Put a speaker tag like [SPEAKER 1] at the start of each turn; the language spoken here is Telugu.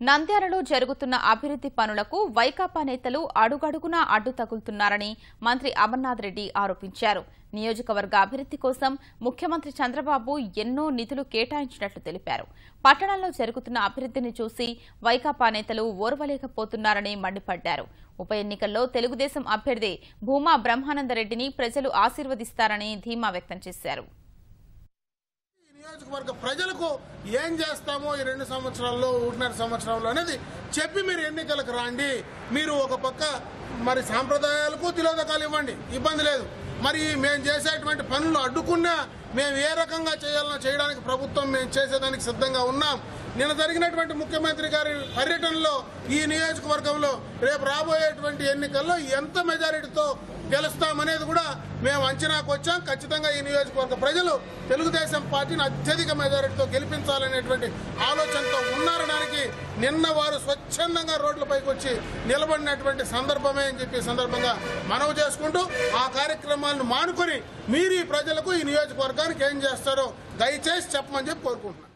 [SPEAKER 1] నంద్యాలలో జరుగుతున్న అభివృద్ధి పనులకు వైకాపా నేతలు అడుగడుగునా అడ్డు తగులుతున్నారని మంత్రి అమర్నాథ్ రెడ్డి ఆరోపించారు. నియోజకవర్గ అభివృద్ధి కోసం ముఖ్యమంత్రి చంద్రబాబు ఎన్నో నిధులు కేటాయించినట్లు తెలిపారు. పట్టణంలో జరుగుతున్న అభివృద్ధిని చూసి వైకాపా నేతలు ఓర్వలేకపోతున్నారని మండిపడ్డారు. ఉప ఎన్నికల్లో తెలుగుదేశం అభ్యర్థి భూమా బ్రహ్మానందరెడ్డిని ప్రజలు ఆశీర్వదిస్తారని ధీమా వ్యక్తం చేశారు.
[SPEAKER 2] నియోజకవర్గ ప్రజలకు ఏం చేస్తామో ఈ 2 సంవత్సరాల్లో 1.5 సంవత్సరాల్లో అనేది చెప్పి మీరు ఎన్నికలకు రాండి. మీరు ఒక పక్క మరి సాంప్రదాయాలకు తిలోదకాలు ఇవ్వండి, ఇబ్బంది లేదు. మరి మేము చేసేటువంటి పనులు అడ్డుకున్నా మేము ఏ రకంగా చేయాలనో చేయడానికి ప్రభుత్వం మేము చేసేదానికి సిద్ధంగా ఉన్నాం. నిన్న జరిగినటువంటి ముఖ్యమంత్రి గారి పర్యటనలో ఈ నియోజకవర్గంలో రేపు రాబోయేటువంటి ఎన్నికల్లో ఎంత మెజారిటీతో గెలుస్తామనేది కూడా మేము అంచనాకు వచ్చాం. ఖచ్చితంగా ఈ నియోజకవర్గ ప్రజలు తెలుగుదేశం పార్టీని అత్యధిక మెజారిటీతో గెలిపించాలనేటువంటి ఆలోచనతో ఉన్నారనడానికి నిన్న వారు స్వచ్ఛందంగా రోడ్లపైకి వచ్చి నిలబడినటువంటి సందర్భమే అని చెప్పి సందర్భంగా మనవి చేసుకుంటూ ఆ కార్యక్రమాలను మానుకొని మీరు ఈ ప్రజలకు ఈ నియోజకవర్గానికి ఏం చేస్తారో దయచేసి చెప్పమని చెప్పి కోరుకుంటున్నాను.